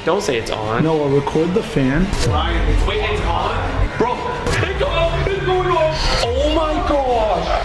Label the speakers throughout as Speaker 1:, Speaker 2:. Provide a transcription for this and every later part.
Speaker 1: Don't say it's on.
Speaker 2: No, I'll record the fan.
Speaker 1: Wait, it's on? Bro, it's on. It's going on. Oh my gosh.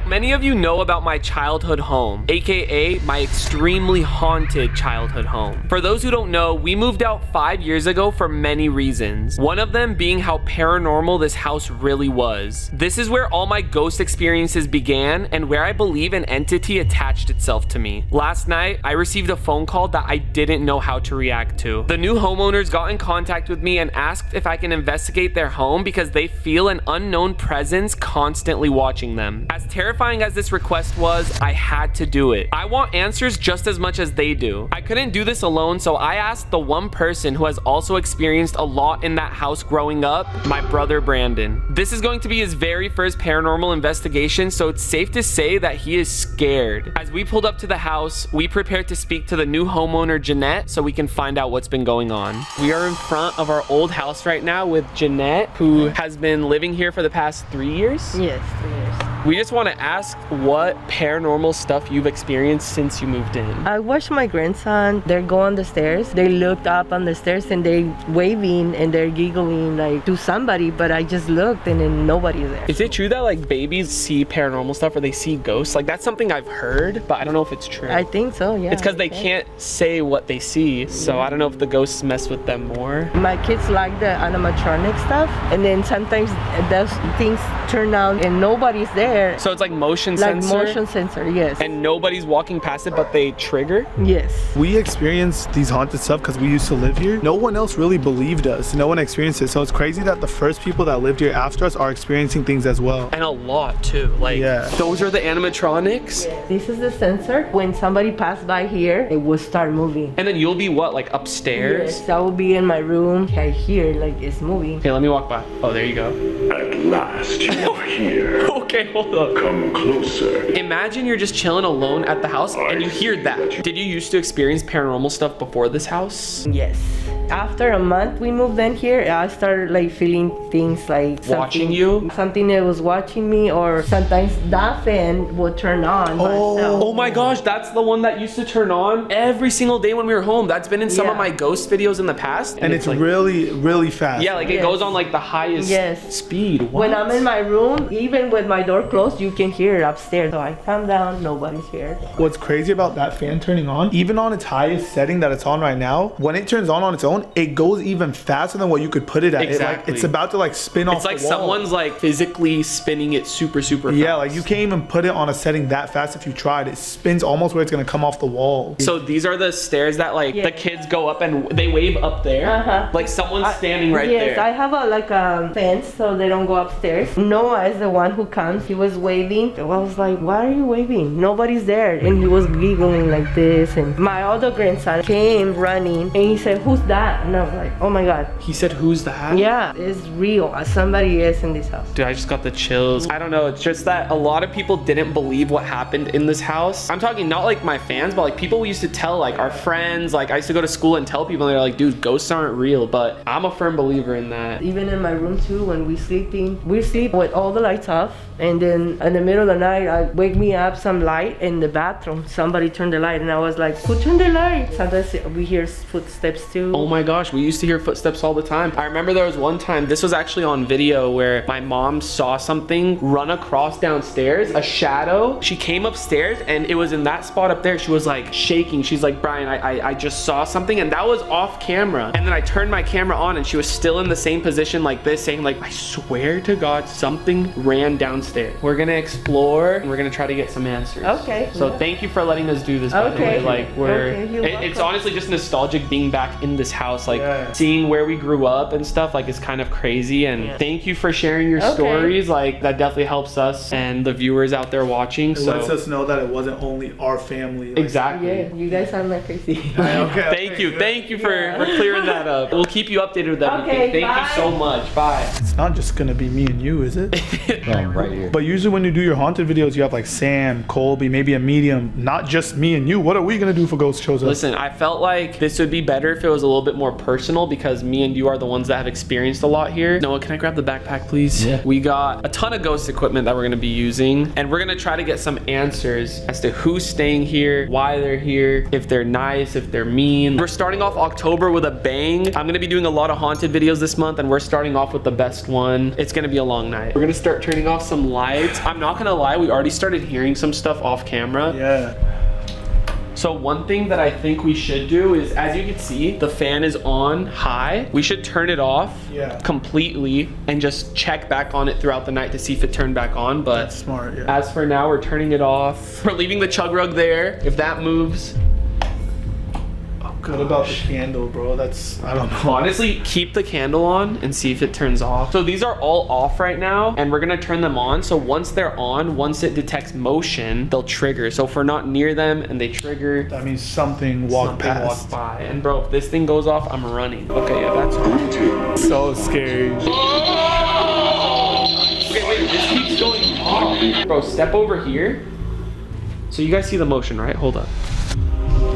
Speaker 1: Many of you know about my childhood home, aka my extremely haunted childhood home. For those who don't know, we moved out 5 years ago for many reasons. One of them being how paranormal this house really was. This is where all my ghost experiences began and where I believe an entity attached itself to me. Last night, I received a phone call that I didn't know how to react to. The new homeowners got in contact with me and asked if I can investigate their home because they feel an unknown presence constantly watching them. As terrifying as this request was, I had to do it. I want answers just as much as they do. I couldn't do this alone, so I asked the one person who has also experienced a lot in that house growing up, my brother Brandon. This is going to be his very first paranormal investigation, so it's safe to say that he is scared. As we pulled up to the house, we prepared to speak to the new homeowner, Jeanette, so we can find out what's been going on. We are in front of our old house right now with Jeanette, who has been living here for the past 3 years.
Speaker 3: Yes, 3 years.
Speaker 1: We just want to ask what paranormal stuff you've experienced since you moved in.
Speaker 3: I watched my grandson. They go on the stairs. They looked up on the stairs and they waving and they're giggling like to somebody, but I just looked and then nobody's there.
Speaker 1: Is it true that like babies see paranormal stuff or they see ghosts? Like that's something I've heard, but I don't know if it's true.
Speaker 3: I think so, yeah.
Speaker 1: It's because they can't say what they see, so I don't know if the ghosts mess with them more.
Speaker 3: My kids like the animatronic stuff, and then sometimes those things turn on and nobody's there.
Speaker 1: So it's like motion
Speaker 3: like
Speaker 1: sensor?
Speaker 3: motion sensor, yes.
Speaker 1: And nobody's walking past it, but they trigger?
Speaker 3: Yes.
Speaker 2: We experienced these haunted stuff because we used to live here. No one else really believed us. No one experienced it. So it's crazy that the first people that lived here after us are experiencing things as well.
Speaker 1: And a lot too. Like,
Speaker 2: yeah.
Speaker 1: Those are the animatronics?
Speaker 3: This is the sensor. When somebody passed by here, it will start moving.
Speaker 1: And then you'll be what, like upstairs?
Speaker 3: Yes, I will be in my room. I hear like it's moving.
Speaker 1: Okay, let me walk by. Oh, there you go.
Speaker 4: At last you're here.
Speaker 1: Okay, hold up.
Speaker 4: Come closer.
Speaker 1: Imagine you're just chilling alone at the house and you hear that. Did you used to experience paranormal stuff before this house?
Speaker 3: Yes. After a month we moved in here, I started like feeling things like
Speaker 1: watching you?
Speaker 3: Something that was watching me, or sometimes that fan would turn on by itself.
Speaker 1: Oh my gosh, that's the one that used to turn on every single day when we were home. That's been in some of my ghost videos in the past.
Speaker 2: And it's
Speaker 1: like,
Speaker 2: really, really fast.
Speaker 1: yeah, like it goes on like the highest speed. What?
Speaker 3: When I'm in my room, even with my door closed, you can hear it upstairs. So I come down, nobody's here.
Speaker 2: What's crazy about that fan turning on, even on its highest setting that it's on right now, when it turns on its own, it goes even faster than what you could put it at.
Speaker 1: Exactly.
Speaker 2: It's about to like spin off
Speaker 1: It's like
Speaker 2: the wall.
Speaker 1: someone's like physically spinning it super fast.
Speaker 2: Yeah, like you can't even put it on a setting that fast if you tried. It spins almost where it's gonna come off the wall.
Speaker 1: So these are the stairs that like the kids go up and they wave up there. Like someone's standing right there.
Speaker 3: Yes, I have a fence so they don't go upstairs. Noah is the one who comes. He was waving. I was like, why are you waving? Nobody's there. And he was giggling like this. And my other grandson came running and he said, who's that? And I was like, oh my God.
Speaker 1: He said, who's that?
Speaker 3: Yeah, it's real. Somebody is in this house.
Speaker 1: Dude, I just got the chills. I don't know. It's just that a lot of people didn't believe what happened in this house. I'm talking not like my fans, but like people we used to tell, like our friends. Like I used to go to school and tell people, and they're like, dude, ghosts aren't real. But I'm a firm believer in that.
Speaker 3: Even in my room too, when we sleeping, we sleep with all the lights off. And then in the middle of the night, I wake me up some light in the bathroom. Somebody turned the light and I was like, who turned the light? Sometimes we hear footsteps too.
Speaker 1: Oh my gosh, we used to hear footsteps all the time. I remember there was one time, this was actually on video, where my mom saw something run across downstairs, a shadow. She came upstairs and it was in that spot up there. She was like shaking. She's like, Brian, I just saw something, and that was off camera. And then I turned my camera on and she was still in the same position like this, saying like, I swear to God, something ran downstairs. We're gonna explore and we're gonna try to get some answers.
Speaker 3: Okay.
Speaker 1: So thank you for letting us do this, by the way. Like it's honestly just nostalgic being back in this house, like seeing where we grew up and stuff. Like it's kind of crazy, and thank you for sharing your stories. Like that definitely helps us and the viewers out there watching.
Speaker 2: It lets us know that it wasn't only our family. Like,
Speaker 1: exactly.
Speaker 3: Yeah, you guys sound like crazy.
Speaker 1: Thank you for clearing that up. We'll keep you updated with everything. Thank you so much. Bye.
Speaker 2: It's not just gonna be me and you, is it?
Speaker 5: Right.
Speaker 1: here.
Speaker 2: But usually when you do your haunted videos, you have like Sam, Colby, maybe a medium, not just me and you. What are we gonna do if a ghost shows up?
Speaker 1: Listen, I felt like this would be better if it was a little bit more personal because me and you are the ones that have experienced a lot here. Noah, can I grab the backpack, please?
Speaker 5: Yeah.
Speaker 1: We got a ton of ghost equipment that we're gonna be using, and we're gonna try to get some answers as to who's staying here, why they're here, if they're nice, if they're mean. We're starting off October with a bang. I'm gonna be doing a lot of haunted videos this month, and we're starting off with the best one. It's gonna be a long night. We're gonna start turning off some lights. I'm not gonna lie, we already started hearing some stuff off camera.
Speaker 2: Yeah.
Speaker 1: So one thing that I think we should do is, as you can see, the fan is on high. We should turn it off completely and just check back on it throughout the night to see if it turned back on. But
Speaker 2: That's smart, yeah.
Speaker 1: as for now, we're turning it off. We're leaving the chug rug there. If that moves.
Speaker 2: What about the candle, bro? That's, I don't know.
Speaker 1: Honestly, keep the candle on and see if it turns off. So these are all off right now, and we're gonna turn them on. So once they're on, once it detects motion, they'll trigger. So if we're not near them and they trigger,
Speaker 2: That means something walked past.
Speaker 1: walk by. And bro, if this thing goes off, I'm running. Okay, yeah, that's on.
Speaker 2: So scary.
Speaker 1: Okay, wait, this keeps going off. Bro, step over here. So you guys see the motion, right? Hold up.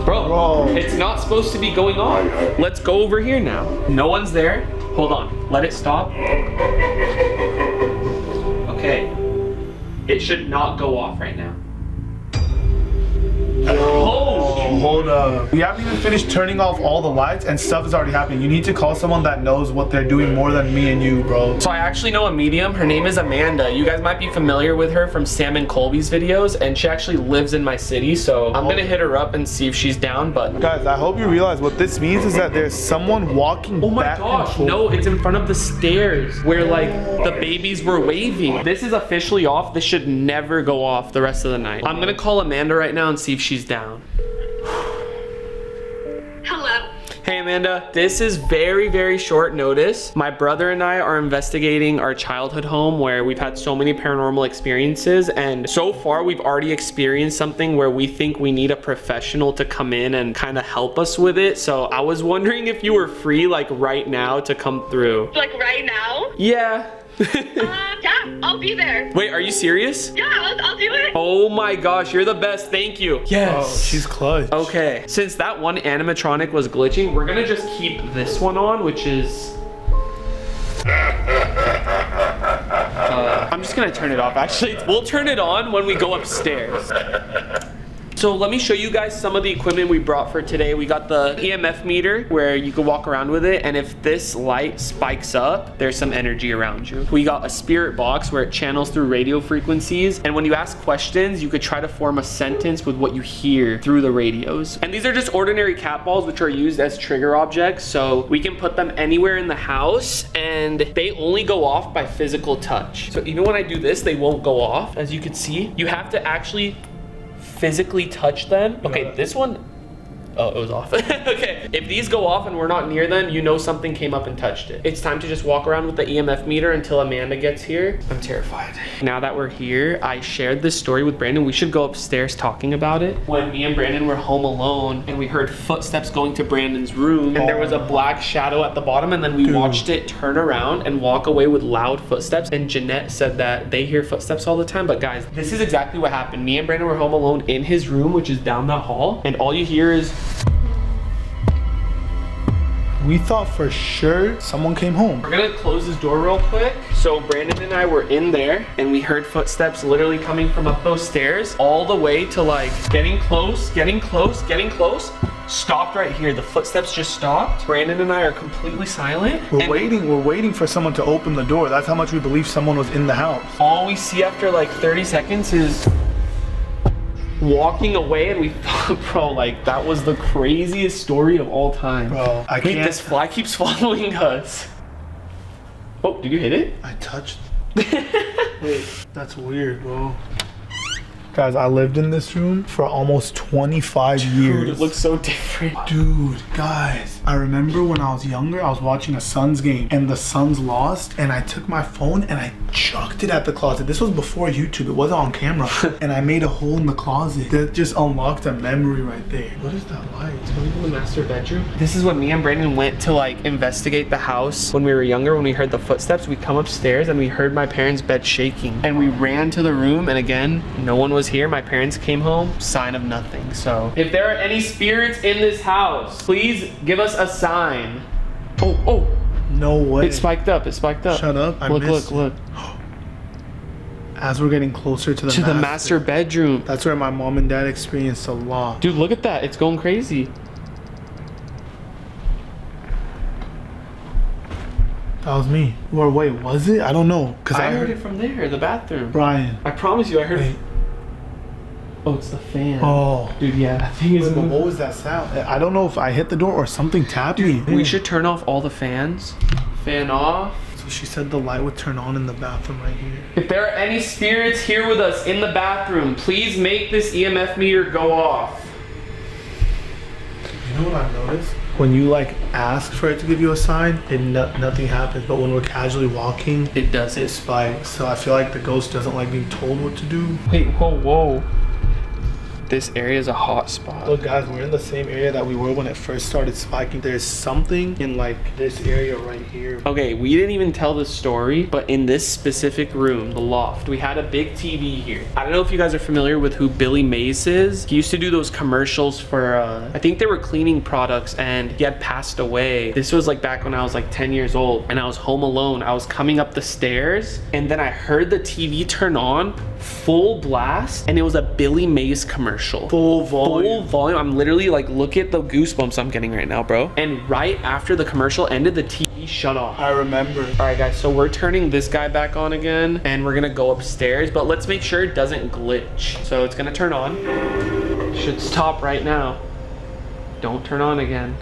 Speaker 1: Bro, it's not supposed to be going on. Let's go over here now. No one's there. Hold on. Let it stop. Okay. It should not go off right now.
Speaker 2: Oh, hold up. We haven't even finished turning off all the lights and stuff is already happening. You need to call someone that knows what they're doing more than me and you, bro.
Speaker 1: So I actually know a medium. Her name is Amanda. You guys might be familiar with her from Sam and Colby's videos, and she actually lives in my city. So I'm gonna hit her up and see if she's down. But
Speaker 2: Guys, I hope you realize what this means is that there's someone walking
Speaker 1: oh my
Speaker 2: back
Speaker 1: gosh,
Speaker 2: and forth.
Speaker 1: no, it's in front of the stairs where like the babies were waving. This is officially off. This should never go off the rest of the night. I'm gonna call Amanda right now and see if she's down.
Speaker 6: Hello.
Speaker 1: Hey Amanda, this is very, very short notice. My brother and I are investigating our childhood home where we've had so many paranormal experiences, and so far we've already experienced something where we think we need a professional to come in and kind of help us with it. So I was wondering if you were free like right now to come through.
Speaker 6: Like right now?
Speaker 1: Yeah.
Speaker 6: Yeah, I'll be there.
Speaker 1: Wait, are you serious?
Speaker 6: Yeah, I'll do it.
Speaker 1: Oh my gosh, you're the best. Thank you. Yes.
Speaker 2: Oh, she's clutch.
Speaker 1: Okay, since that one animatronic was glitching, we're gonna just keep this one on, which is... I'm just gonna turn it off, actually. We'll turn it on when we go upstairs. So let me show you guys some of the equipment we brought for today. We got the EMF meter where you can walk around with it, and if this light spikes up, there's some energy around you. We got a spirit box where it channels through radio frequencies, and when you ask questions, you could try to form a sentence with what you hear through the radios. And these are just ordinary cat balls which are used as trigger objects, so we can put them anywhere in the house, and they only go off by physical touch. So even when I do this, they won't go off. As you can see, you have to actually physically touch them. Okay, this one, oh, it was off. Okay, if these go off and we're not near them, you know something came up and touched it. It's time to just walk around with the EMF meter until Amanda gets here. I'm terrified. Now that we're here, I shared this story with Brandon. We should go upstairs talking about it. When me and Brandon were home alone and we heard footsteps going to Brandon's room, and there was a black shadow at the bottom, and then we watched it turn around and walk away with loud footsteps. And Jeanette said that they hear footsteps all the time. But guys, this is exactly what happened. Me and Brandon were home alone in his room, which is down that hall, and all you hear is...
Speaker 2: We thought for sure someone came home.
Speaker 1: We're gonna close this door real quick. So Brandon and I were in there, and we heard footsteps literally coming from up those stairs all the way to like getting close, getting close, getting close. Stopped right here. The footsteps just stopped. Brandon and I are completely silent.
Speaker 2: We're waiting for someone to open the door. That's how much we believe someone was in the house.
Speaker 1: All we see after like 30 seconds is walking away, and we thought, bro, like that was the craziest story of all time.
Speaker 2: Bro, I
Speaker 1: Wait,
Speaker 2: can't.
Speaker 1: this fly keeps following us. Oh, did you hit it?
Speaker 2: I touched. Wait, that's weird, bro. Guys, I lived in this room for almost 25 years.
Speaker 1: Dude, it looks so different.
Speaker 2: Dude, guys, I remember when I was younger, I was watching a Suns game and the Suns lost, and I took my phone and I chucked it at the closet. This was before YouTube, it wasn't on camera. And I made a hole in the closet. That just unlocked a memory right there. What is that light?
Speaker 1: It's coming from the master bedroom. This is when me and Brandon went to like investigate the house when we were younger. When we heard the footsteps, we come upstairs and we heard my parents' bed shaking. And we ran to the room, and again, no one was here. My parents came home, sign of nothing. So if there are any spirits in this house, please give us a sign. Oh,
Speaker 2: No way.
Speaker 1: it spiked up, it spiked up.
Speaker 2: Shut up, I
Speaker 1: look,
Speaker 2: missed
Speaker 1: look.
Speaker 2: As we're getting closer to the
Speaker 1: master bedroom.
Speaker 2: That's where my mom and dad experienced a lot.
Speaker 1: Dude, look at that, it's going crazy.
Speaker 2: That was me. Or wait, was it? I don't know. Cause
Speaker 1: I heard it from there, the bathroom.
Speaker 2: Brian.
Speaker 1: I promise you, I heard
Speaker 2: Wait.
Speaker 1: it. Oh, it's the fan.
Speaker 2: Oh.
Speaker 1: Dude, yeah, that thing is
Speaker 2: Wait, but
Speaker 1: moving.
Speaker 2: what was that sound? I don't know if I hit the door or something tapped me.
Speaker 1: We should turn off all the fans. Fan off.
Speaker 2: So she said the light would turn on in the bathroom right here.
Speaker 1: If there are any spirits here with us in the bathroom, please make this EMF meter go off.
Speaker 2: You know what I've noticed? When you like ask for it to give you a sign, nothing happens. But when we're casually walking,
Speaker 1: It does
Speaker 2: it
Speaker 1: it.
Speaker 2: spikes. So I feel like the ghost doesn't like being told what to do.
Speaker 1: Wait, whoa. This area is a hot spot.
Speaker 2: Look guys, we're in the same area that we were when it first started spiking. There's something in like this area right here.
Speaker 1: Okay, we didn't even tell the story, but in this specific room, the loft, we had a big TV here. I don't know if you guys are familiar with who Billy Mays is. He used to do those commercials for, I think they were cleaning products, and he had passed away. This was like back when I was like 10 years old and I was home alone. I was coming up the stairs and then I heard the TV turn on full blast, and it was a Billy Mays commercial.
Speaker 2: Full volume.
Speaker 1: Full volume. I'm literally like, look at the goosebumps I'm getting right now, bro. And right after the commercial ended, the TV shut off.
Speaker 2: I remember.
Speaker 1: All right, guys, so we're turning this guy back on again, and we're gonna go upstairs, but let's make sure it doesn't glitch. So it's gonna turn on. Should stop right now. Don't turn on again.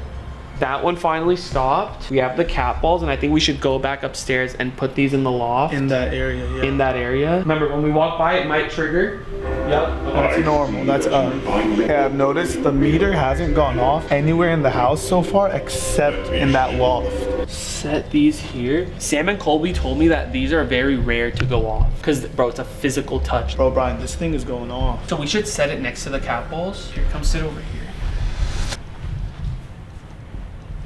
Speaker 1: That one finally stopped. We have the cat balls, and I think we should go back upstairs and put these in the loft.
Speaker 2: In that area, yeah.
Speaker 1: In that area. Remember, when we walk by, it might trigger. Yep.
Speaker 2: That's normal. That's Yeah, I've noticed the meter hasn't gone off anywhere in the house so far except in that loft.
Speaker 1: Set these here. Sam and Colby told me that these are very rare to go off because, bro, it's a physical touch.
Speaker 2: Bro, Brian, this thing is going off.
Speaker 1: So we should set it next to the cat balls. Here, come sit over here.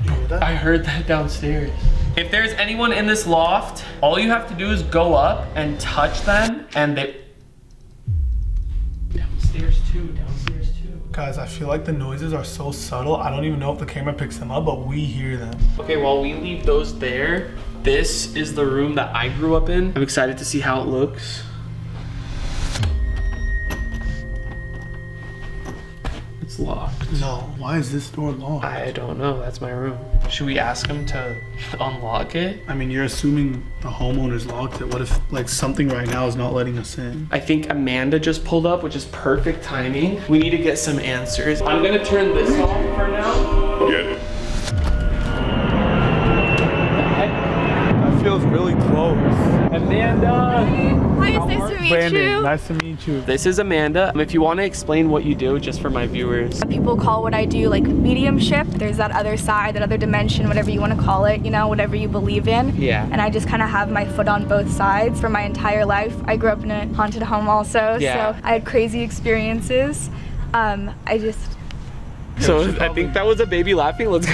Speaker 2: You hear that?
Speaker 1: I heard that downstairs. If there's anyone in this loft, all you have to do is go up and touch them, and they... Downstairs too.
Speaker 2: Guys, I feel like the noises are so subtle. I don't even know if the camera picks them up, but we hear them.
Speaker 1: Okay, while we leave those there, this is the room that I grew up in. I'm excited to see how it looks. It's locked.
Speaker 2: No, why is this door locked?
Speaker 1: I don't know, that's my room. Should we ask him to unlock it?
Speaker 2: I mean, you're assuming the homeowners locked it. What if like something right now is not letting us in?
Speaker 1: I think Amanda just pulled up, which is perfect timing. We need to get some answers. I'm gonna turn this off for now.
Speaker 4: Get it.
Speaker 2: That feels really close.
Speaker 1: Amanda!
Speaker 5: Hi, it's nice to meet
Speaker 2: Brandon,
Speaker 5: you.
Speaker 2: nice to meet you.
Speaker 1: This is Amanda. If you want to explain what you do, just for my viewers.
Speaker 5: People call what I do like mediumship. There's that other side, that other dimension, whatever you want to call it, you know, whatever you believe in.
Speaker 1: Yeah.
Speaker 5: And I just kind of have my foot on both sides for my entire life. I grew up in a haunted home also,
Speaker 1: Yeah.
Speaker 5: so I had crazy experiences.
Speaker 1: So I think that was a baby laughing. Let's go.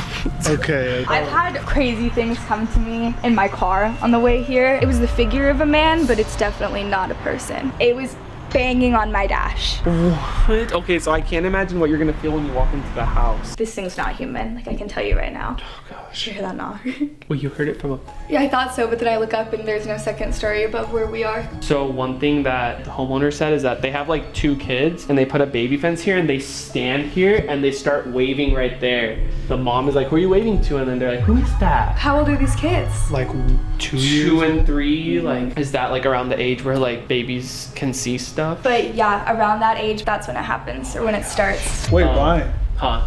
Speaker 2: Okay.
Speaker 5: I've had crazy things come to me in my car on the way here. It was the figure of a man, but it's definitely not a person. It was banging on my dash.
Speaker 1: What? Okay, so I can't imagine what you're gonna feel when you walk into the house.
Speaker 5: This thing's not human, like I can tell you right now.
Speaker 1: Oh gosh.
Speaker 5: Did you hear that knock?
Speaker 1: Well, you heard it from a...
Speaker 5: Yeah, I thought so, but then I look up and there's no second story above where we are.
Speaker 1: So one thing that the homeowner said is that they have like 2 kids and they put a baby fence here and they stand here and they start waving right there. The mom is like, who are you waving to? And then they're like, who is that?
Speaker 5: How old are these kids?
Speaker 2: Like 2
Speaker 1: 2
Speaker 2: years.
Speaker 1: and 3, like, is that like around the age where like babies can see stuff?
Speaker 5: But yeah, around that age, that's when it happens, or when it starts.
Speaker 2: Wait, Brian.
Speaker 1: Huh?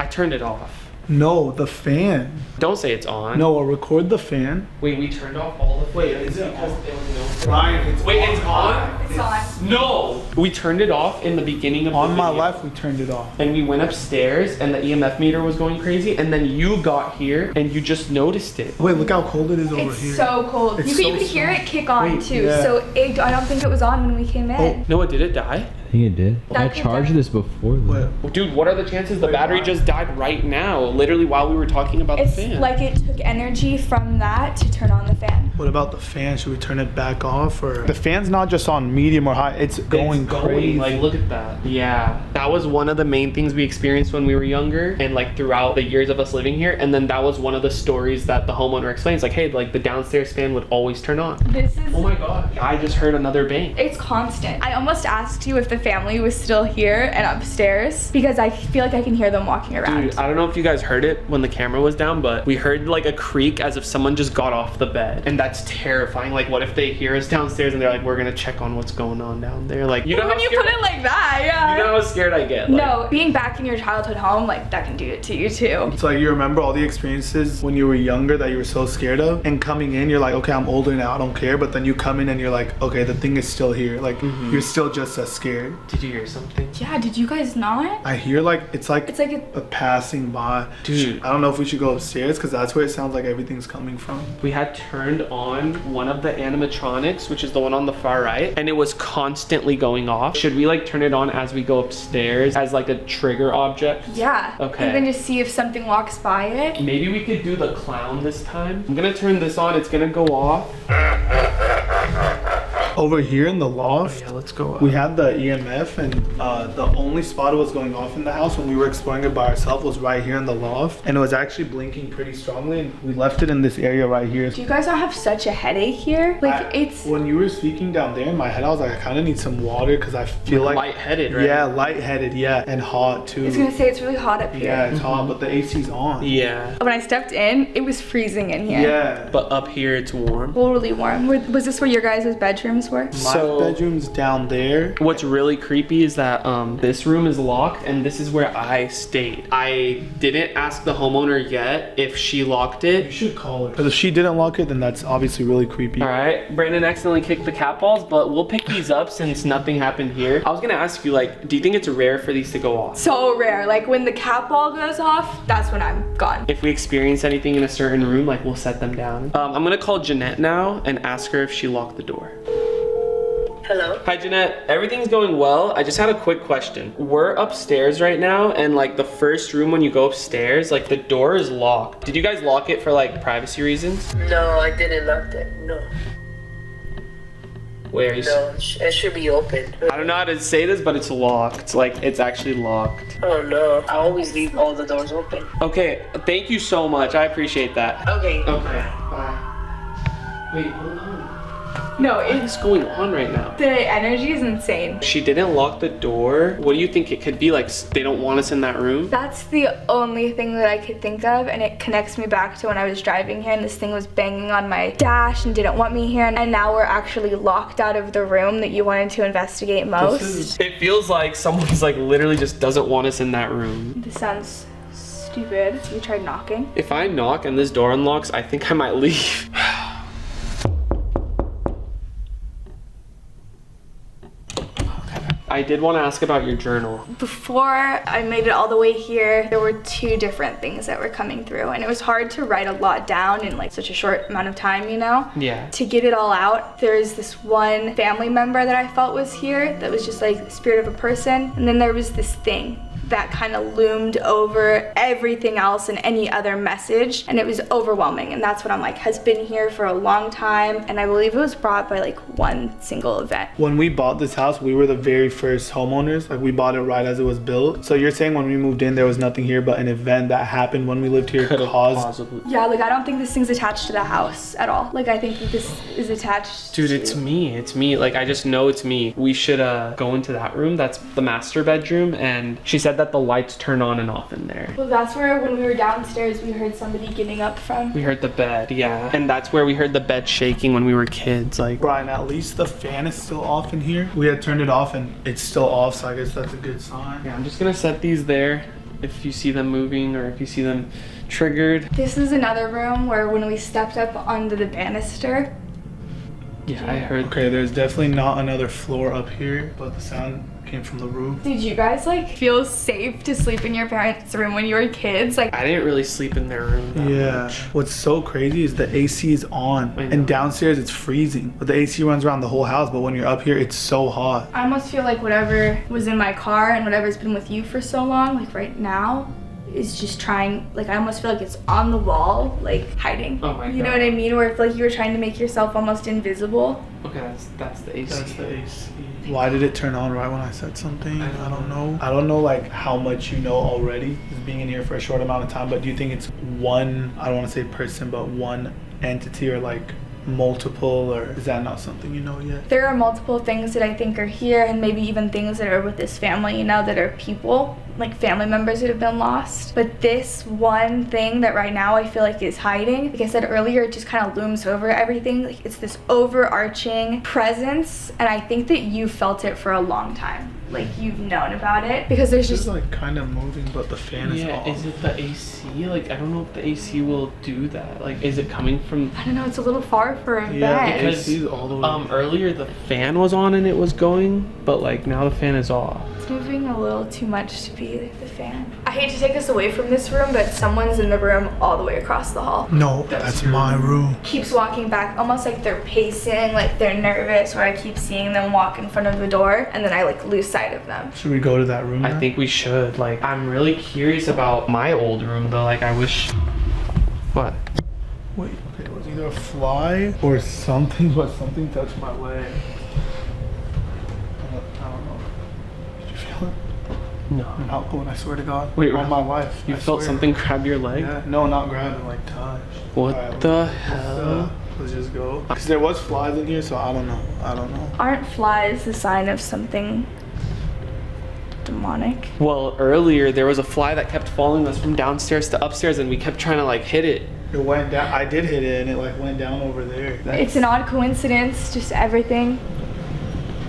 Speaker 1: I turned it off.
Speaker 2: No, the fan.
Speaker 1: Don't say it's on.
Speaker 2: No, I'll record the fan.
Speaker 1: Wait, we turned off all the... Wait,
Speaker 2: is it
Speaker 1: because
Speaker 2: on?
Speaker 1: there was no...
Speaker 2: Brian, it's
Speaker 1: Wait, it's on?
Speaker 5: It's on.
Speaker 1: No! We turned it off in the beginning of the
Speaker 2: On my
Speaker 1: video.
Speaker 2: life, we turned it off.
Speaker 1: And we went upstairs and the EMF meter was going crazy, and then you got here and you just noticed it.
Speaker 2: Wait, look how cold it is over
Speaker 5: It's
Speaker 2: here.
Speaker 5: so cold.
Speaker 2: It's
Speaker 5: You
Speaker 2: so
Speaker 5: could hear it kick on
Speaker 2: Wait,
Speaker 5: too.
Speaker 2: yeah.
Speaker 5: So I don't think it was on when we came in.
Speaker 1: No, did it die?
Speaker 7: I think it did. I
Speaker 5: That could
Speaker 7: charged
Speaker 5: die.
Speaker 7: this before though.
Speaker 2: What?
Speaker 1: Dude, what are the chances the battery just died right now? Literally while we were talking about
Speaker 5: It's
Speaker 1: the fan.
Speaker 5: like it took energy from that to turn on the fan.
Speaker 2: What about the fan? Should we turn it back off or? The fan's not just on medium or high. It's going crazy.
Speaker 1: Like, look at that. Yeah. That was one of the main things we experienced when we were younger and like throughout the years of us living here. And then that was one of the stories that the homeowner explains. Like, hey, like the downstairs fan would always turn on.
Speaker 5: This is
Speaker 1: Oh my god. I just heard another bang.
Speaker 5: It's constant. I almost asked you if the family was still here and upstairs because I feel like I can hear them walking around.
Speaker 1: Dude, I don't know if you guys heard it when the camera was down, but we heard like a creak as if someone just got off the bed. And that's terrifying. Like, what if they hear us downstairs and they're like, we're gonna check on what's going on down there? Like, you know
Speaker 5: when
Speaker 1: how
Speaker 5: you
Speaker 1: scared
Speaker 5: put it like that, yeah.
Speaker 1: you know how scared I get? Like,
Speaker 5: No, being back in your childhood home, like that can do it to you too.
Speaker 2: It's like you remember all the experiences when you were younger that you were so scared of, and coming in, you're like, okay, I'm older now, I don't care. But then you come in and you're like, okay, the thing is still here. Like, you're still just as scared.
Speaker 1: Did you hear something?
Speaker 5: Yeah, did you guys not?
Speaker 2: I hear like it's like
Speaker 5: a
Speaker 2: a passing by.
Speaker 1: Dude.
Speaker 2: I don't know if we should go upstairs because that's where it sounds like everything's coming from.
Speaker 1: We had turned on one of the animatronics, which is the one on the far right, and it was constantly going off. Should we like turn it on as we go upstairs as like a trigger object?
Speaker 5: Yeah.
Speaker 1: Okay.
Speaker 5: And then just see if something walks by it.
Speaker 1: Maybe we could do the clown this time. I'm gonna turn this on, it's gonna go off.
Speaker 2: Over here in the loft,
Speaker 1: Yeah, let's go up.
Speaker 2: we had the EMF, and the only spot it was going off in the house when we were exploring it by ourselves was right here in the loft, and it was actually blinking pretty strongly, and we left it in this area right here.
Speaker 5: Do you guys not have such a headache here? Like it's
Speaker 2: When you were speaking down there in my head, I was like, I kind of need some water because I feel like
Speaker 1: lightheaded, right?
Speaker 2: Yeah, lightheaded, yeah, and hot too.
Speaker 5: I was gonna say it's really hot up here.
Speaker 2: Yeah, it's hot, but the AC's on.
Speaker 1: Yeah.
Speaker 5: When I stepped in, it was freezing in here.
Speaker 2: Yeah.
Speaker 1: But up here it's warm.
Speaker 5: Totally warm. Was this where your guys' bedrooms were?
Speaker 2: My bedroom's down there.
Speaker 1: What's really creepy is that this room is locked and this is where I stayed. I didn't ask the homeowner yet if she locked
Speaker 2: You
Speaker 1: it.
Speaker 2: should call her. Because if she didn't lock it, then that's obviously really creepy.
Speaker 1: All right, Brandon accidentally kicked the cat balls, but we'll pick these up since nothing happened here. I was gonna ask you, like, do you think it's rare for these to go off?
Speaker 5: So rare. Like when the cat ball goes off, that's when I'm gone.
Speaker 1: If we experience anything in a certain room, like we'll set them down. I'm gonna call Jeanette now and ask her if she locked the door.
Speaker 6: Hello?
Speaker 1: Hi Jeanette, everything's going well. I just had a quick question. We're upstairs right now and like the first room when you go upstairs, like the door is locked. Did you guys lock it for like privacy reasons?
Speaker 8: No, I didn't lock it. No.
Speaker 1: Where is
Speaker 8: No, it should be open.
Speaker 1: I don't know how to say this, but it's locked. Like it's actually locked.
Speaker 8: Oh no, I always leave all the doors open.
Speaker 1: Okay, thank you so much. I appreciate that.
Speaker 8: Okay.
Speaker 1: Okay, bye. Wait, hold on.
Speaker 5: No,
Speaker 1: What is going on right now?
Speaker 5: the energy is insane.
Speaker 1: She didn't lock the door. What do you think it could be? Like they don't want us in that room?
Speaker 5: That's the only thing that I could think of, and it connects me back to when I was driving here and this thing was banging on my dash and didn't want me here, and now we're actually locked out of the room that you wanted to investigate most.
Speaker 1: It feels like someone's like literally just doesn't want us in that room.
Speaker 5: This sounds stupid. You tried knocking?
Speaker 1: If I knock and this door unlocks, I think I might leave. I did want to ask about your journal.
Speaker 5: Before I made it all the way here, there were two different things that were coming through, and it was hard to write a lot down in like such a short amount of time, you know?
Speaker 1: Yeah.
Speaker 5: To get it all out, there's this one family member that I felt was here that was just like the spirit of a person, and then there was this thing that kind of loomed over everything else and any other message, and it was overwhelming, and that's what I'm like, has been here for a long time, and I believe it was brought by like one single event.
Speaker 2: When we bought this house, we were the very first homeowners. Like we bought it right as it was built. So you're saying when we moved in, there was nothing here, but an event that happened when we lived here
Speaker 1: Could have
Speaker 2: caused.
Speaker 1: possibly.
Speaker 5: Yeah, like I don't think this thing's attached to the house at all. Like I think that this is attached
Speaker 1: Dude,
Speaker 5: to...
Speaker 1: it's me. It's me. Like I just know it's me. We should go into that room. That's the master bedroom, and she said that the lights turn on and off in there.
Speaker 5: Well, that's where when we were downstairs, we heard somebody getting up from.
Speaker 1: We heard the bed, yeah. And that's where we heard the bed shaking when we were kids. Like,
Speaker 2: Brian, at least the fan is still off in here. We had turned it off and it's still off, so I guess that's a good sign.
Speaker 1: yeah, I'm just gonna set these there. If you see them moving or if you see them triggered.
Speaker 5: This is another room where when we stepped up onto the banister,
Speaker 1: Yeah, I heard.
Speaker 2: Okay, there's definitely not another floor up here, but the sound came from the roof.
Speaker 5: Did you guys like feel safe to sleep in your parents' room when you were kids? Like,
Speaker 1: I didn't really sleep in their room that much.
Speaker 2: What's so crazy is the AC is on,
Speaker 1: I know.
Speaker 2: and downstairs it's freezing. But the AC runs around the whole house, but when you're up here, it's so hot.
Speaker 5: I almost feel like whatever was in my car and whatever's been with you for so long, like right now, is just trying, like I almost feel like it's on the wall, like hiding.
Speaker 1: Oh my
Speaker 5: You know
Speaker 1: God.
Speaker 5: what I mean? Where I feel like you were trying to make yourself almost invisible.
Speaker 1: Okay, that's the AC.
Speaker 2: That's the AC. Why did it turn on right when I said something? I don't know. I don't know like how much you know already, just being in here for a short amount of time, but do you think it's one, I don't want to say person, but one entity or like multiple, or is that not something you know yet?
Speaker 5: There are multiple things that I think are here, and maybe even things that are with this family, you know, that are people, like family members that have been lost. But this one thing that right now I feel like is hiding, like I said earlier, it just kind of looms over everything. Like it's this overarching presence, and I think that you felt it for a long time. Like you've known about it because there's
Speaker 2: It's
Speaker 5: just
Speaker 2: like kind of moving, but the fan is
Speaker 1: Yeah,
Speaker 2: off.
Speaker 1: is it the AC? Like, I don't know if the AC will do that. Like, is it coming from...
Speaker 5: I don't know, it's a little far for a
Speaker 2: Yeah,
Speaker 5: bed.
Speaker 2: because AC's all the way.
Speaker 1: Earlier the fan was on and it was going, but like now the fan is off.
Speaker 5: It's moving a little too much to be the fan. I hate to take us away from this room, but someone's in the room all the way across the hall.
Speaker 2: No, that's my room.
Speaker 5: Keeps walking back, almost like they're pacing, like they're nervous, where I keep seeing them walk in front of the door, and then I like lose sight of them.
Speaker 2: Should we go to that room
Speaker 1: I
Speaker 2: now?
Speaker 1: think we should. Like, I'm really curious about my old room though. Like, I wish... What?
Speaker 2: Wait, okay, it was either a fly or something, but something touched my leg. I don't know. Did you feel it?
Speaker 1: No.
Speaker 2: Not going, I swear to God.
Speaker 1: Wait,
Speaker 2: on my life.
Speaker 1: You
Speaker 2: I
Speaker 1: felt
Speaker 2: swear.
Speaker 1: something grab your leg?
Speaker 2: Yeah, no, not grabbing, like touch.
Speaker 1: What
Speaker 2: Alright,
Speaker 1: the
Speaker 2: let's,
Speaker 1: hell?
Speaker 2: let's just go. Because there was flies in here, so I don't know. I don't know.
Speaker 5: Aren't flies the sign of something demonic?
Speaker 1: Well, earlier there was a fly that kept following us from downstairs to upstairs and we kept trying to like hit it.
Speaker 2: It went down. I did hit it, and it like went down over there.
Speaker 5: It's an odd coincidence, just everything.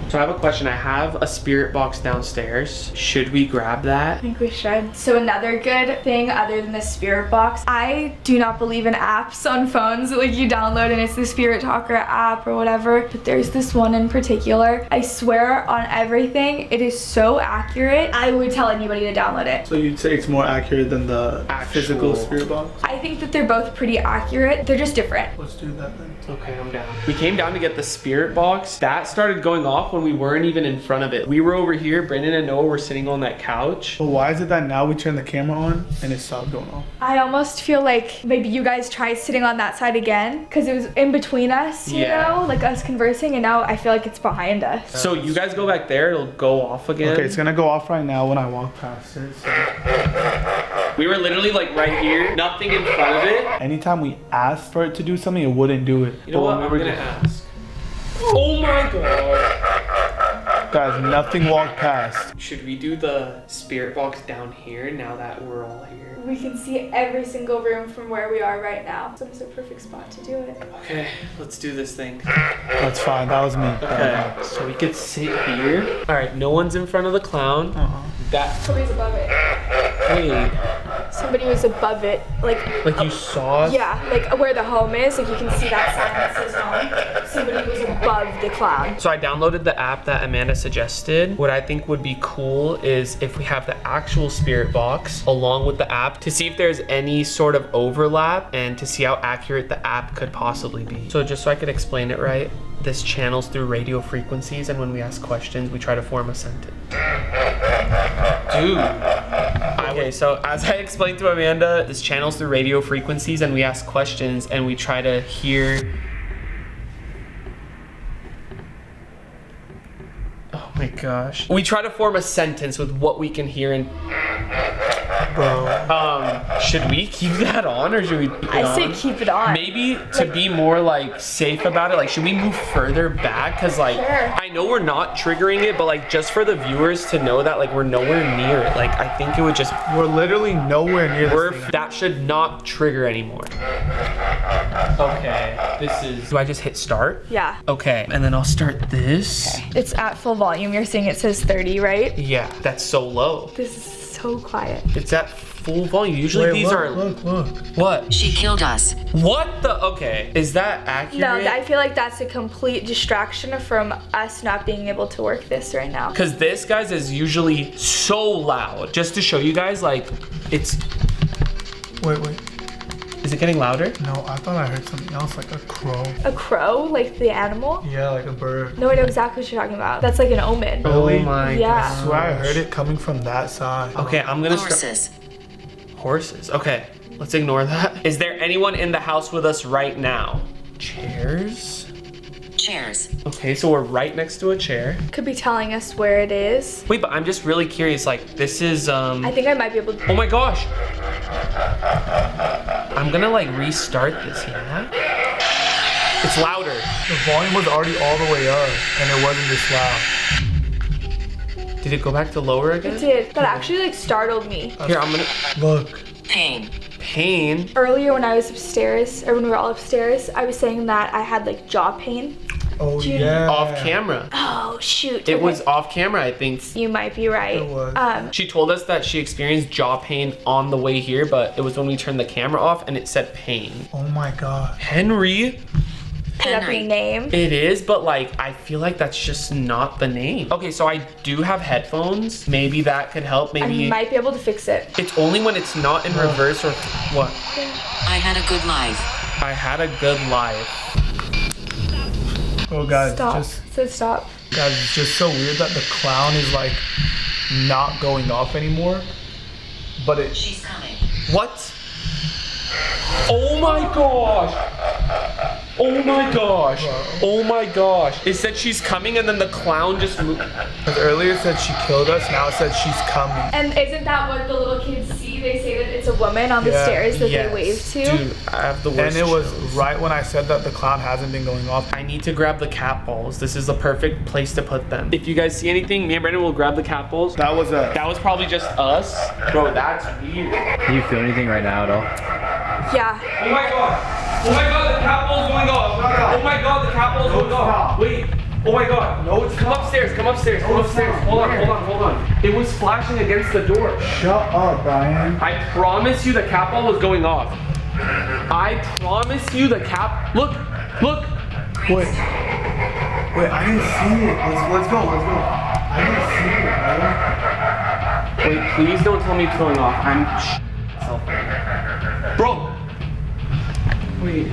Speaker 1: So I have a question. I have a spirit box downstairs. Should we grab that?
Speaker 5: I think we should. So another good thing other than the spirit box, I do not believe in apps on phones like you download and it's the Spirit Talker app or whatever, but there's this one in particular. I swear on everything, it is so accurate. I would tell anybody to download it.
Speaker 2: So you'd say it's more accurate than the physical
Speaker 1: Actual-
Speaker 2: spirit box?
Speaker 5: I think that they're both pretty accurate. They're just different.
Speaker 2: Let's do that then.
Speaker 1: Okay, I'm down. We came down to get the spirit box. That started going off when we weren't even in front of it. We were over here. Brandon and Noah were sitting on that couch.
Speaker 2: But why is it that now we turn the camera on and it stopped going off?
Speaker 5: I almost feel like maybe you guys tried sitting on that side again because it was in between us, you
Speaker 1: Yeah.
Speaker 5: know, like us conversing, and now I feel like it's behind us.
Speaker 1: So you guys go back there. It'll go off again.
Speaker 2: Okay, it's gonna go off right now when I walk past it. So.
Speaker 1: We were literally like right here. Nothing in front of it.
Speaker 2: Anytime we asked for it to do something, it wouldn't do it.
Speaker 1: You know what? I'm gonna ask. Oh my god.
Speaker 2: Guys, nothing walked past.
Speaker 1: Should we do the spirit box down here now that we're all here?
Speaker 5: We can see every single room from where we are right now. So it's a perfect spot to do it.
Speaker 1: Okay, let's do this thing.
Speaker 2: That's fine. That was me.
Speaker 1: Okay, so we could sit here. All right, no one's in front of the clown. That,
Speaker 5: Somebody's above it.
Speaker 1: wait,
Speaker 5: Somebody was above it. Like
Speaker 1: you saw?
Speaker 5: yeah, like where the home is, like you can see that sign that says home. Somebody was above the clown.
Speaker 1: So I downloaded the app that Amanda suggested. What I think would be cool is if we have the actual spirit box along with the app to see if there's any sort of overlap and to see how accurate the app could possibly be. So just so I could explain it right, this channels through radio frequencies, and when we ask questions, we try to form a sentence. Dude. Okay, so as I explained to Amanda, this channels through radio frequencies and we ask questions and we try to hear. Oh my gosh. We try to form a sentence with what we can hear and should we keep that on or should we keep it
Speaker 5: I say
Speaker 1: on?
Speaker 5: keep it on.
Speaker 1: Maybe to be more like safe about it, like should we move further back? Cause like
Speaker 5: Sure.
Speaker 1: I know we're not triggering it, but like just for the viewers to know that like we're nowhere near it. Like I think it would just
Speaker 2: We're literally nowhere near this thing.
Speaker 1: that should not trigger anymore. Okay, this is. Do I just hit start?
Speaker 5: Yeah.
Speaker 1: Okay, and then I'll start this.
Speaker 5: It's at full volume. You're saying it says 30, right?
Speaker 1: Yeah, that's so low.
Speaker 5: This is so quiet.
Speaker 1: It's at full volume. Usually these are.
Speaker 2: Look.
Speaker 1: What?
Speaker 7: She killed us.
Speaker 1: What the? Okay. Is that accurate?
Speaker 5: No, I feel like that's a complete distraction from us not being able to work this right now.
Speaker 1: Because this, guys, is usually so loud. Just to show you guys, like, it's.
Speaker 2: Wait.
Speaker 1: Is it getting louder?
Speaker 2: No, I thought I heard something else, like a crow.
Speaker 5: A crow, like the animal?
Speaker 2: Yeah, like a bird.
Speaker 5: No, I know exactly what you're talking about. That's like an omen.
Speaker 1: Oh my
Speaker 5: Yeah.
Speaker 2: I swear I heard it coming from that side.
Speaker 1: Okay, I'm gonna start.
Speaker 7: Horses.
Speaker 1: Horses. Okay, let's ignore that. Is there anyone in the house with us right now? Chairs?
Speaker 7: Chairs.
Speaker 1: Okay, so we're right next to a chair.
Speaker 5: Could be telling us where it is.
Speaker 1: Wait, but I'm just really curious. Like, this is
Speaker 5: I think I might be able to.
Speaker 1: Oh my gosh! I'm gonna like restart this, yeah? It's louder.
Speaker 2: The volume was already all the way up, and it wasn't this loud.
Speaker 1: Did it go back to lower again?
Speaker 5: It did. That actually like startled me.
Speaker 1: Here, I'm gonna.
Speaker 2: Look.
Speaker 7: Pain.
Speaker 1: Pain.
Speaker 5: Earlier when I was upstairs, or when we were all upstairs, I was saying that I had like jaw pain.
Speaker 2: Oh
Speaker 5: Dude.
Speaker 2: yeah.
Speaker 1: Off camera.
Speaker 5: Oh shoot.
Speaker 1: It
Speaker 5: Okay.
Speaker 1: was off camera, I think.
Speaker 5: You might be right.
Speaker 2: It was.
Speaker 1: She told us that she experienced jaw pain on the way here, but it was when we turned the camera off and it said pain.
Speaker 2: Oh my god.
Speaker 1: Henry.
Speaker 5: Put up your name.
Speaker 1: It is, but like, I feel like that's just not the name. Okay, so I do have headphones. Maybe that could help. Maybe
Speaker 5: I might be able to fix it.
Speaker 1: it's only when it's not in reverse or what?
Speaker 7: I had a good life.
Speaker 1: I had a good life.
Speaker 2: Oh guys,
Speaker 5: Stop.
Speaker 2: just
Speaker 5: Stop.
Speaker 2: guys, it's just so weird that the clown is like not going off anymore. But it
Speaker 7: She's coming.
Speaker 1: What? Oh my gosh! Oh my gosh! Oh my gosh! It said she's coming and then the clown just moved.
Speaker 2: earlier it said she killed us, now it said she's coming.
Speaker 5: And isn't that what the little kids see? They say that it's a woman on the
Speaker 2: Yeah.
Speaker 5: stairs that
Speaker 1: Yes.
Speaker 5: they wave to.
Speaker 1: Dude, I have the worst
Speaker 2: And it was
Speaker 1: chills.
Speaker 2: right when I said that the clown hasn't been going off.
Speaker 1: I need to grab the cat balls. This is the perfect place to put them. If you guys see anything, me and Brandon will grab the cat balls.
Speaker 2: That was a
Speaker 1: That was probably just us. Bro, that's weird.
Speaker 9: Do you feel anything right now at all?
Speaker 5: Yeah.
Speaker 1: Oh my god. Oh my god, the cat ball's going off. Oh my god, the cat ball's going off. Wait. Oh my god. No, it's come upstairs. Come upstairs. Come upstairs. Hold on. It was flashing against the door.
Speaker 2: shut up, Brian.
Speaker 1: I promise you the cat ball was going off. I promise you the cat. Look.
Speaker 2: Wait, I didn't see it. Let's go. I didn't see it,
Speaker 1: Wait, please don't tell me it's going off. Bro. Wait.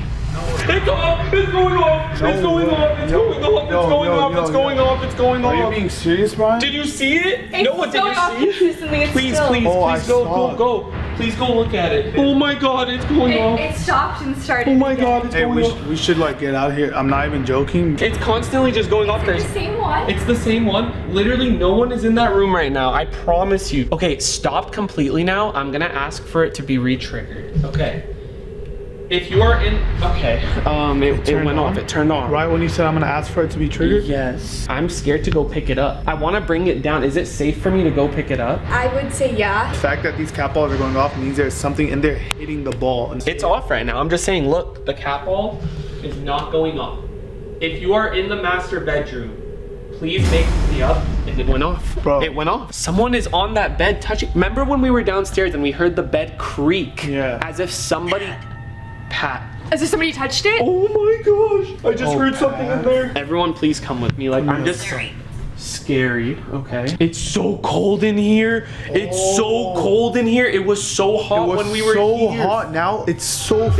Speaker 1: It's off! It's going off! It's going off! It's going off! It's going off! It's going off! It's going
Speaker 2: Are you
Speaker 1: off!
Speaker 2: being serious, Brian?
Speaker 1: Did you see it?
Speaker 5: It's
Speaker 1: No, did
Speaker 5: going off
Speaker 1: you see it?
Speaker 5: consistently. It's
Speaker 1: Please,
Speaker 5: still.
Speaker 1: please
Speaker 2: Oh, I saw
Speaker 1: go. Please go look at it. Oh my god, it's going off.
Speaker 5: It stopped and started.
Speaker 1: Oh my god, it's
Speaker 2: Hey,
Speaker 1: going off.
Speaker 2: we should like get out of here. I'm not even joking.
Speaker 1: It's constantly just going off.
Speaker 5: The same one.
Speaker 1: It's the same one. Literally no one is in that room right now. I promise you. Okay, it stopped completely now. I'm gonna ask for it to be re-triggered. Okay. If you are in, okay. It went off. It turned off.
Speaker 2: Right when you said I'm gonna ask for it to be triggered?
Speaker 1: Yes. I'm scared to go pick it up. I want to bring it down. Is it safe for me to go pick it up?
Speaker 5: I would say yeah.
Speaker 2: The fact that these cat balls are going off means there's something in there hitting the ball.
Speaker 1: It's off right now. I'm just saying, look, the cat ball is not going off. If you are in the master bedroom, please make me up. And it went off.
Speaker 2: Bro.
Speaker 1: It went off. Someone is on that bed touching. Remember when we were downstairs and we heard the bed creak?
Speaker 2: Yeah.
Speaker 1: As if somebody pat.
Speaker 5: As if somebody touched it.
Speaker 1: Oh my gosh. I just
Speaker 2: Oh,
Speaker 1: heard something in
Speaker 2: Pat.
Speaker 1: there. Everyone please come with me. Like, I'm just scary. Okay. It's so cold in here. It's so cold in here. It was so hot
Speaker 2: It was
Speaker 1: when we were
Speaker 2: so
Speaker 1: here.
Speaker 2: hot. Now it's so.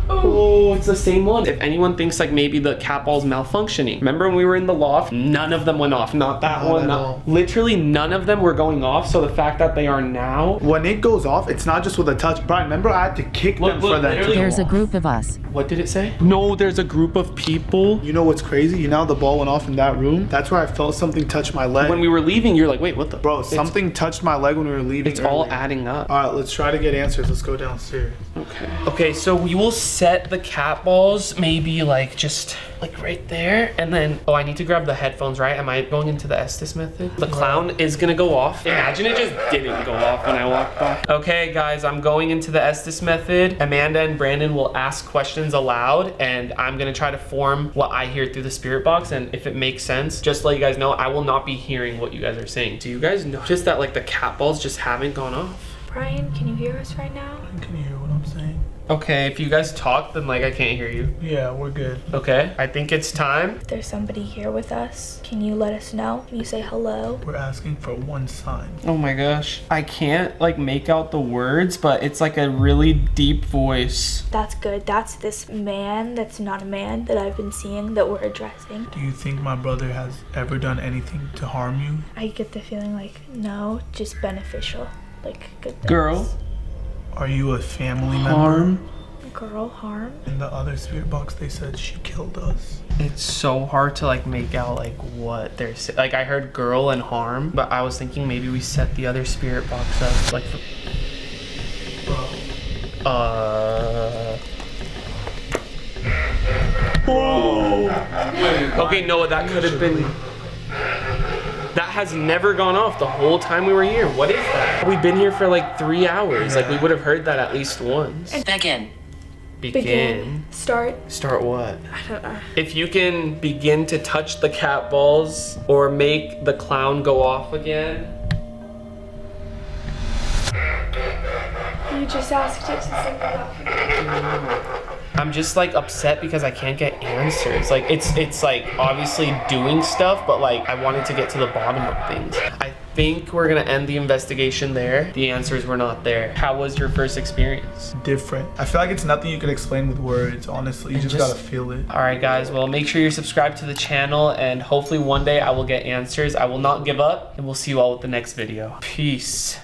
Speaker 1: Oh, it's the same one. If anyone thinks like maybe the cat ball's malfunctioning, remember when we were in the loft? None of them went off. Not that
Speaker 2: Not
Speaker 1: one.
Speaker 2: at
Speaker 1: Not,
Speaker 2: all.
Speaker 1: literally none of them were going off. So the fact that they are now.
Speaker 2: When it goes off, it's not just with a touch. Brian, remember I had to kick
Speaker 1: Look,
Speaker 2: them
Speaker 1: look,
Speaker 2: for that.
Speaker 1: literally-
Speaker 10: There's a group of us.
Speaker 1: What did it say? No, there's a group of people.
Speaker 2: You know what's crazy? You know how the ball went off in that room? That's where I felt something touch my leg.
Speaker 1: When we were leaving, you're like, wait, what the?
Speaker 2: Bro,
Speaker 1: It's-
Speaker 2: something touched my leg when we were leaving.
Speaker 1: It's all
Speaker 2: earlier.
Speaker 1: adding up.
Speaker 2: All right, let's try to get answers. Let's go downstairs.
Speaker 1: Okay. Okay, so we will set the cat balls maybe like just like right there. And then, oh, I need to grab the headphones, right? Am I going into the Estes method? The clown is gonna go off. Imagine it just didn't go off when I walked by. Okay, guys, I'm going into the Estes method. Amanda and Brandon will ask questions aloud and I'm gonna try to form what I hear through the spirit box. And if it makes sense, just to let you guys know, I will not be hearing what you guys are saying. Do you guys notice that like the cat balls just haven't gone off?
Speaker 5: Brian, can you hear us right now?
Speaker 2: Can you hear what I'm saying?
Speaker 1: Okay, if you guys talk, then like I can't hear you.
Speaker 2: Yeah, we're good.
Speaker 1: Okay, I think it's time.
Speaker 5: If there's somebody here with us, can you let us know? Can you say hello?
Speaker 2: We're asking for one sign.
Speaker 1: Oh my gosh. I can't like make out the words, but it's like a really deep voice.
Speaker 5: That's good. That's this man that's not a man that I've been seeing that we're addressing.
Speaker 2: Do you think my brother has ever done anything to harm you?
Speaker 5: I get the feeling like, no, just beneficial. Like, good things.
Speaker 1: Girl.
Speaker 2: Are you a family member?
Speaker 1: Harm.
Speaker 5: Girl harm?
Speaker 2: In the other spirit box, they said she killed us.
Speaker 1: It's so hard to like make out like what they're saying. Like I heard girl and harm, but I was thinking maybe we set the other spirit box up like
Speaker 2: Bro.
Speaker 1: Okay, Noah, that could have been. That has never gone off the whole time we were here. What is that? We've been here for like 3 hours. Like we would have heard that at least once.
Speaker 7: Begin.
Speaker 1: Begin.
Speaker 5: Start.
Speaker 1: Start what?
Speaker 5: I don't know.
Speaker 1: If you can begin to touch the cat balls or make the clown go off again.
Speaker 5: You just asked it to sing that.
Speaker 1: I'm just like upset because I can't get answers. Like it's like obviously doing stuff, but like I wanted to get to the bottom of things. I think we're gonna end the investigation there. The answers were not there. How was your first experience?
Speaker 2: Different. I feel like it's nothing you can explain with words, honestly. You just gotta feel it.
Speaker 1: All right, guys. Well, make sure you're subscribed to the channel, and hopefully one day I will get answers. I will not give up, and we'll see you all with the next video. Peace.